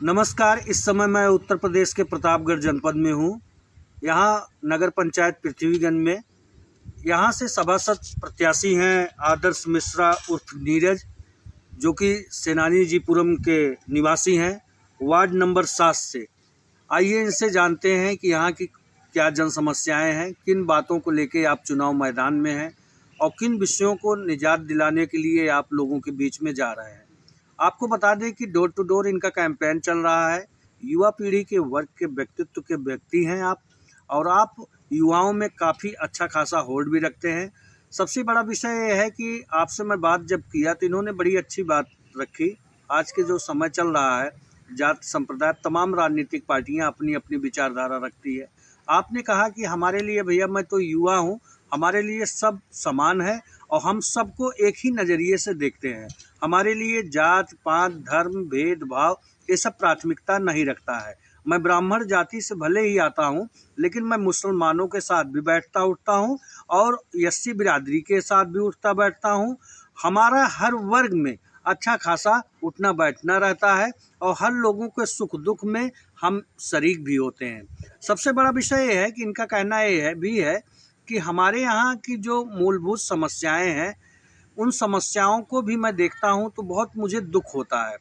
नमस्कार। इस समय मैं उत्तर प्रदेश के प्रतापगढ़ जनपद में हूँ। यहाँ नगर पंचायत पृथ्वीगंज में यहाँ से सभासद प्रत्याशी हैं आदर्श मिश्रा उर्फ नीरज, जो कि सेनानीजीपुरम के निवासी हैं, वार्ड नंबर 7 से। आइए इनसे जानते हैं कि यहाँ की क्या जन समस्याएँ हैं, किन बातों को लेकर आप चुनाव मैदान में हैं और किन विषयों को निजात दिलाने के लिए आप लोगों के बीच में जा रहे हैं। आपको बता दें कि डोर टू डोर इनका कैंपेन चल रहा है। युवा पीढ़ी के वर्ग के व्यक्तित्व के व्यक्ति हैं आप, और आप युवाओं में काफ़ी अच्छा खासा होल्ड भी रखते हैं। सबसे बड़ा विषय ये है कि आपसे मैं बात जब किया तो इन्होंने बड़ी अच्छी बात रखी। आज के जो समय चल रहा है, जात संप्रदाय तमाम राजनीतिक पार्टियां अपनी अपनी विचारधारा रखती है। आपने कहा कि हमारे लिए भैया, मैं तो युवा हूं, हमारे लिए सब समान है और हम सबको एक ही नज़रिए से देखते हैं। हमारे लिए जात पात धर्म भेदभाव ये सब प्राथमिकता नहीं रखता है। मैं ब्राह्मण जाति से भले ही आता हूँ, लेकिन मैं मुसलमानों के साथ भी बैठता उठता हूँ और एससी बिरादरी के साथ भी उठता बैठता हूँ। हमारा हर वर्ग में अच्छा खासा उठना बैठना रहता है और हर लोगों के सुख दुख में हम शरीक भी होते हैं। सबसे बड़ा विषय ये है कि इनका कहना ये है कि हमारे यहाँ की जो मूलभूत समस्याएं हैं, उन समस्याओं को भी मैं देखता हूं तो बहुत मुझे दुख होता है।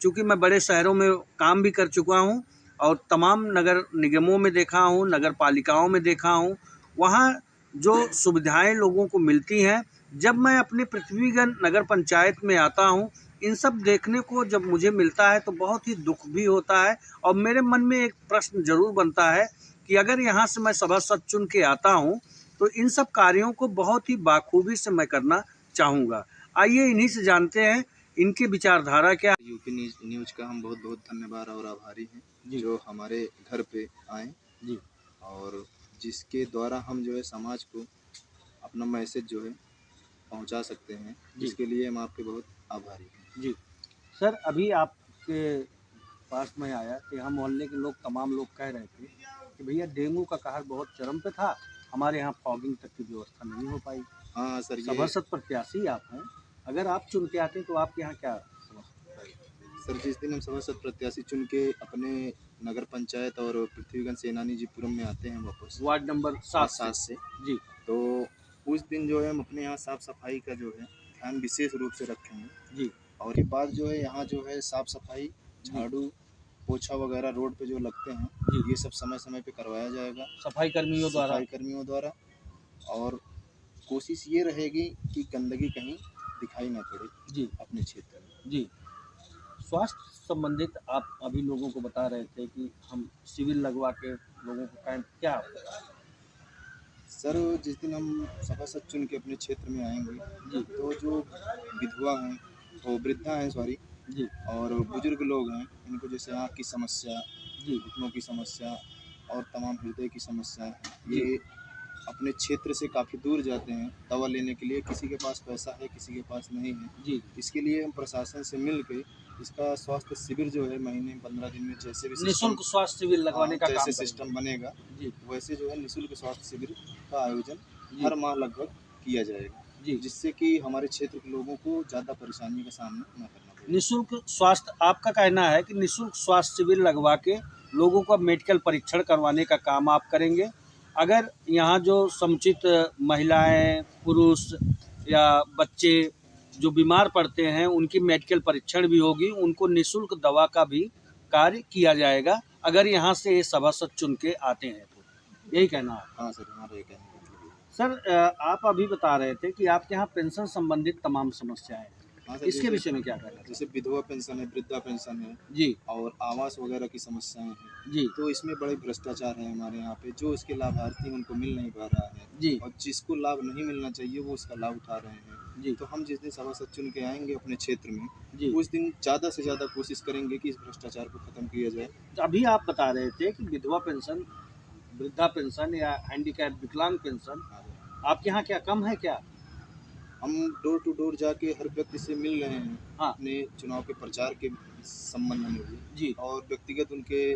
चूँकि मैं बड़े शहरों में काम भी कर चुका हूं और तमाम नगर निगमों में देखा हूं, नगर पालिकाओं में देखा हूं, वहां जो सुविधाएं लोगों को मिलती हैं, जब मैं अपने पृथ्वीगंज नगर पंचायत में आता हूं, इन सब देखने को जब मुझे मिलता है तो बहुत ही दुख भी होता है। और मेरे मन में एक प्रश्न जरूर बनता है कि अगर यहाँ से मैं सभासद चुन के आता हूँ तो इन सब कार्यों को बहुत ही बाखूबी से मैं करना चाहूँगा। आइए इन्हीं से जानते हैं इनकी विचारधारा क्या। यूपी न्यूज का हम बहुत बहुत धन्यवाद और आभारी हैं जो हमारे घर पे आए जी, और जिसके द्वारा हम जो है समाज को अपना मैसेज जो है पहुंचा सकते हैं, जिसके लिए हम आपके बहुत आभारी हैं जी। सर, अभी आपके पास में आया कि यहाँ मोहल्ले के लोग तमाम लोग कह रहे थे कि भैया डेंगू का कहर बहुत चरम पे था, हमारे यहाँ फॉगिंग तक की व्यवस्था नहीं हो पाई। हाँ सर, सभासद प्रत्याशी आप हैं, अगर आप चुन के आते तो आपके यहाँ क्या सर, जिस दिन हम सभासद प्रत्याशी चुन के अपने नगर पंचायत और पृथ्वीगंज सेनानीजीपुरम में आते हैं वापस वार्ड नंबर 7 से जी, तो उस दिन जो है हम अपने यहाँ साफ सफाई का जो है ध्यान विशेष रूप से रखेंगे जी। और ये बात जो है यहाँ जो है साफ सफाई, झाड़ू पोछा वगैरह रोड पे जो लगते हैं जी, ये सब समय समय पे करवाया जाएगा सफाई कर्मियों द्वारा। और कोशिश ये रहेगी कि गंदगी कहीं दिखाई ना पड़े जी अपने क्षेत्र में जी। स्वास्थ्य संबंधित आप अभी लोगों को बता रहे थे कि हम सिविल लगवा के लोगों को कैंप, क्या सर, जिस दिन हम सभासद चुन के अपने क्षेत्र में आएंगे जी, तो जो विधवा हैं, तो वृद्धा हैं सॉरी जी, और बुजुर्ग लोग हैं, इनको जैसे आँख की समस्या जी, घुटनों की समस्या और तमाम हृदय की समस्या है, ये अपने क्षेत्र से काफ़ी दूर जाते हैं दवा लेने के लिए। किसी के पास पैसा है, किसी के पास नहीं है जी। इसके लिए हम प्रशासन से मिल के इसका स्वास्थ्य शिविर जो है महीने 15 दिन में जैसे भी निःशुल्क स्वास्थ्य शिविर लगवाने का जैसे सिस्टम बनेगा जी, वैसे जो है निःशुल्क स्वास्थ्य शिविर का आयोजन हर माह लगभग किया जाएगा जी, जिससे कि हमारे क्षेत्र के लोगों को ज़्यादा परेशानी का सामना न करना पड़े। निःशुल्क स्वास्थ्य, आपका कहना है कि निःशुल्क स्वास्थ्य शिविर लगवा के लोगों का मेडिकल परीक्षण करवाने का काम आप करेंगे। अगर यहाँ जो समुचित महिलाएं, पुरुष या बच्चे जो बीमार पड़ते हैं, उनकी मेडिकल परीक्षण भी होगी, उनको निःशुल्क दवा का भी कार्य किया जाएगा अगर यहाँ से ये सभासद चुन के आते हैं तो। यही कहना है? हाँ सर, हमारा यही कहना है। सर, आप अभी बता रहे थे कि आपके यहाँ पेंशन संबंधित तमाम समस्याएं हैं। हाँ सर, इसके विषय में क्या कहना है? जैसे विधवा पेंशन है, वृद्धा पेंशन है जी, और आवास वगैरह की समस्याएं हैं जी, तो इसमें बड़े भ्रष्टाचार है हमारे यहाँ पे, जो इसके लाभार्थी हैं उनको मिल नहीं पा रहा है जी, और जिसको लाभ नहीं मिलना चाहिए वो उसका लाभ उठा रहे हैं जी। तो हम जिस दिन सभासद चुन के आएंगे अपने क्षेत्र में जी, उस दिन ज़्यादा से ज़्यादा कोशिश करेंगे कि इस भ्रष्टाचार को खत्म किया जाए। अभी आप बता रहे थे कि विधवा पेंशन, वृद्धा पेंशन या हैंडीकैप विकलांग पेंशन आपके यहाँ क्या कम है क्या? हम डोर टू डोर जाके हर व्यक्ति से मिल रहे हैं हाँ, अपने चुनाव के प्रचार के संबंध में भी जी, और व्यक्तिगत उनके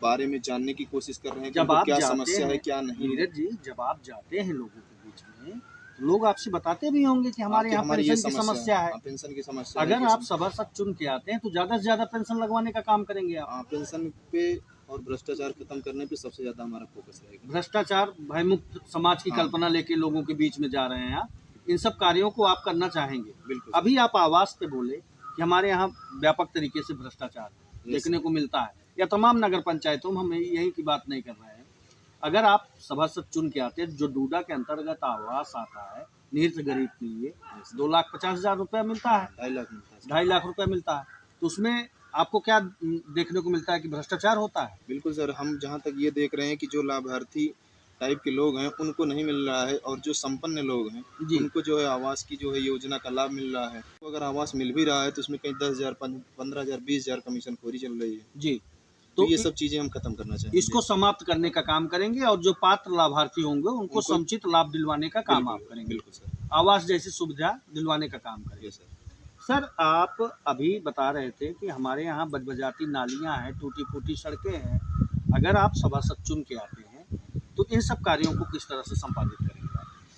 बारे में जानने की कोशिश कर रहे हैं कि जब उनको आप क्या जाते समस्या हैं है क्या नहीं। नीरज जी, जब आप जाते हैं लोगों के बीच में लोग आपसे बताते भी होंगे कि हमारे यहाँ पेंशन की समस्या है। पेंशन की समस्या अगर आप सभासद चुन के आते हैं तो ज्यादा से ज्यादा पेंशन लगवाने का काम करेंगे आप। पेंशन पे और भ्रष्टाचार खत्म करने पे सबसे ज्यादा हमारा फोकस रहेगा। भ्रष्टाचार भयमुक्त समाज की कल्पना लेके लोगों के बीच में जा रहे हैं आप, इन सब कार्यों को आप करना चाहेंगे। बिल्कुल। अभी आप आवाज पे बोले कि हमारे यहाँ व्यापक तरीके से भ्रष्टाचार देखने को मिलता है, या तमाम नगर पंचायतों में, हम यही की बात नहीं कर रहे हैं। अगर आप सभासद चुन के आते हैं, जो डूडा के अंतर्गत आवास आता है निहित गरीब के लिए 2,50,000 रुपया मिलता है, 2.5 लाख रुपया मिलता है, तो उसमें आपको क्या देखने को मिलता है कि भ्रष्टाचार होता है? बिल्कुल सर, हम जहाँ तक ये देख रहे हैं कि जो लाभार्थी टाइप के लोग हैं उनको नहीं मिल रहा है, और जो संपन्न लोग हैं उनको जो है आवास की जो है योजना का लाभ मिल रहा है। तो अगर आवास मिल भी रहा है तो उसमें कहीं 10,000, 15,000, 20,000 कमीशन खोरी चल रही है जी। तो ये सब चीजें हम खत्म करना चाहेंगे। इसको समाप्त करने का काम करेंगे, और जो पात्र लाभार्थी होंगे उनको समुचित लाभ दिलवाने का काम आप करेंगे। बिल्कुल सर। आवास जैसी सुविधा दिलवाने का काम करेंगे। सर, आप अभी बता रहे थे कि हमारे यहाँ बजबजाती नालियाँ हैं, टूटी फूटी सड़कें हैं। अगर आप सभासद चुन के आते हैं तो इन सब कार्यों को किस तरह से संपादित करेंगे?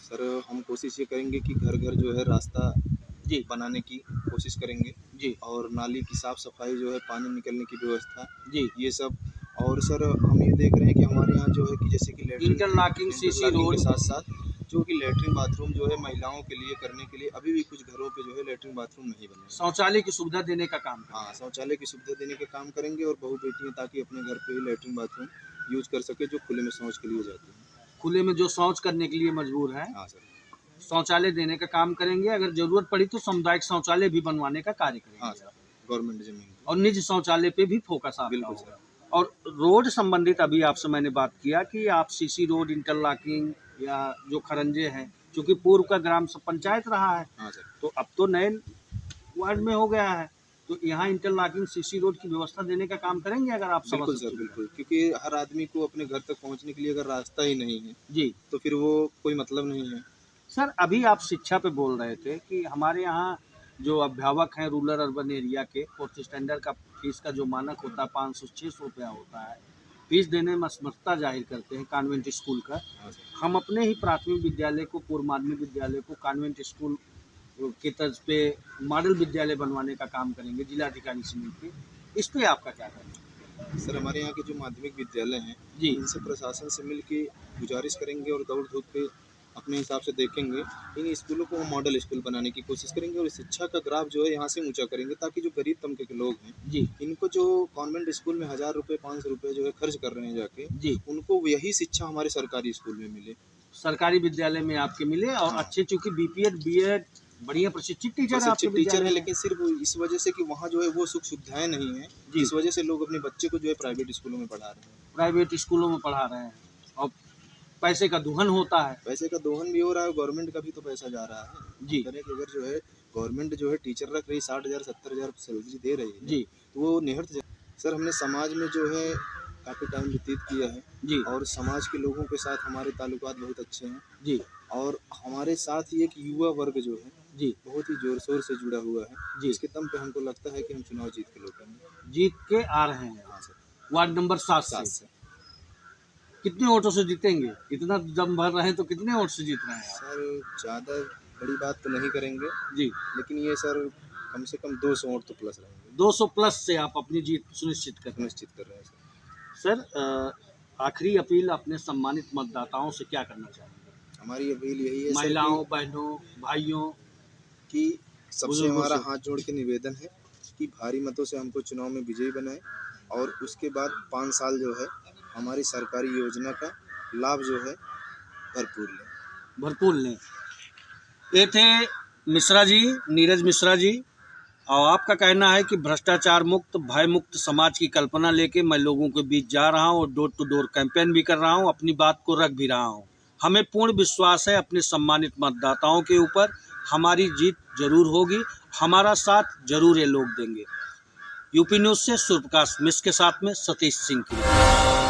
सर, हम कोशिश ये करेंगे कि घर घर जो है रास्ता जी बनाने की कोशिश करेंगे जी, और नाली की साफ सफाई जो है, पानी निकलने की व्यवस्था जी, ये सब। और सर, हम ये देख रहे हैं कि हमारे यहाँ जो है कि जैसे कि इंटरलॉकिंग सीसी रोड के साथ साथ जो कि लेटरिन बाथरूम जो है महिलाओं के लिए करने के लिए अभी भी कुछ घरों पे जो है लेटरिन बाथरूम नहीं बने। शौचालय की सुविधा देने का काम। हाँ, शौचालय की सुविधा देने का काम करेंगे, और बहू बेटियाँ ताकि अपने घर पे ही लेटरिन बाथरूम यूज कर सके, जो खुले में शौच के लिए जाती है। खुले में जो शौच करने के लिए मजबूर है, हाँ सर, शौचालय देने का काम करेंगे। अगर जरूरत पड़ी तो सामुदायिक शौचालय भी बनवाने का कार्य करेंगे। हाँ सर, गवर्नमेंट जमीन और निजी शौचालय पे भी फोकस आपका बिल्कुल होगा। और रोड संबंधित अभी आपसे मैंने बात किया कि आप सीसी रोड, इंटरलॉकिंग, या जो खरंजे हैं, क्योंकि पूर्व का ग्राम पंचायत रहा है। हाँ सर, तो अब तो नए वार्ड में हो गया है, तो यहाँ इंटरलॉकिंग सीसी रोड की व्यवस्था देने का काम करेंगे अगर आप। बिल्कुल सर, बिल्कुल, क्योंकि हर आदमी को अपने घर तक पहुँचने के लिए अगर रास्ता ही नहीं है जी, तो फिर वो कोई मतलब नहीं है। सर, अभी आप शिक्षा पे बोल रहे थे कि हमारे यहाँ जो अभिभावक हैं रूरल अर्बन एरिया के, 4th स्टैंडर्ड का फीस का जो मानक होता है 500-600 रुपया होता है, फीस देने में असमर्थता जाहिर करते हैं कॉन्वेंट स्कूल का। हम अपने ही प्राथमिक विद्यालय को, पूर्व माध्यमिक विद्यालय को कॉन्वेंट स्कूल की तर्ज पे मॉडल विद्यालय बनवाने का काम करेंगे जिलाधिकारी से मिलकर। इस पर आपका क्या कहना है? सर, हमारे यहाँ के जो माध्यमिक विद्यालय हैं जी, इनसे प्रशासन से मिल के गुजारिश करेंगे और दौड़ धूप पे अपने हिसाब से देखेंगे। इन स्कूलों को हम मॉडल स्कूल बनाने की कोशिश करेंगे, और शिक्षा का ग्राफ जो है यहाँ से ऊंचा करेंगे, ताकि जो गरीब तबके के लोग हैं जी, इनको जो कॉन्वेंट स्कूल में 1,000 रुपये, 500 रुपये जो है खर्च कर रहे हैं जाके जी, उनको यही शिक्षा हमारे सरकारी स्कूल में मिले, सरकारी विद्यालय में आपके मिले। और हाँ। अच्छे, चूँकि BPED BEd बढ़िया प्रशिक्षित टीचर है, लेकिन सिर्फ इस वजह से कि वहाँ जो है वो सुख सुविधाएं नहीं है, इस वजह से लोग अपने बच्चे को जो है प्राइवेट स्कूलों में पढ़ा रहे हैं। प्राइवेट स्कूलों में पढ़ा रहे हैं, और पैसे का दोहन होता है। पैसे का दोहन भी हो रहा है, गवर्नमेंट का भी तो पैसा जा रहा है जी। अगर जो है गवर्नमेंट जो है टीचर रख रही 60,000, 70,000 सैलरी दे रही है जी, तो वो निहर्थ। सर, हमने समाज में जो है काफ़ी टाइम व्यतीत किया है जी, और समाज के लोगों के साथ हमारे ताल्लुकात बहुत अच्छे हैं जी, और हमारे साथ ही एक युवा वर्ग जो है जी बहुत ही जोर शोर से जुड़ा हुआ है जी। इसके दम पे हमको लगता है कि हम चुनाव जीत के लौटेंगे। जीत के आ रहे हैं। हाँ सर, वार्ड नंबर 7 से कितने वोटों से जीतेंगे? इतना दम भर रहे हैं तो कितने वोट से जीत रहे हैं? सर, ज़्यादा बड़ी बात तो नहीं करेंगे जी, लेकिन ये सर कम से कम 200 वोट तो प्लस रहेंगे। 200 प्लस से आप अपनी जीत सुनिश्चित कर रहे हैं। सर, आखिरी अपील अपने सम्मानित मतदाताओं से क्या करना चाहेंगे? हमारी अपील यही है, महिलाओं, बहनों, भाइयों की सबसे हमारा हाथ जोड़ के निवेदन है कि भारी मतों से हमको चुनाव में विजयी बनाए, और उसके बाद 5 साल जो है हमारी सरकारी योजना का लाभ जो है भरपूर लें। ये थे मिश्रा जी, नीरज मिश्रा जी, और आपका कहना है कि भ्रष्टाचार मुक्त, भय मुक्त समाज की कल्पना लेके मैं लोगों के बीच जा रहा हूँ और डोर टू डोर कैंपेन भी कर रहा हूँ, अपनी बात को रख भी रहा हूँ। हमें पूर्ण विश्वास है अपने सम्मानित मतदाताओं के ऊपर, हमारी जीत जरूर होगी, हमारा साथ जरूर ये लोग देंगे। यूपी न्यूज़ से सूर्यप्रकाश मिश्र के साथ में सतीश सिंह की।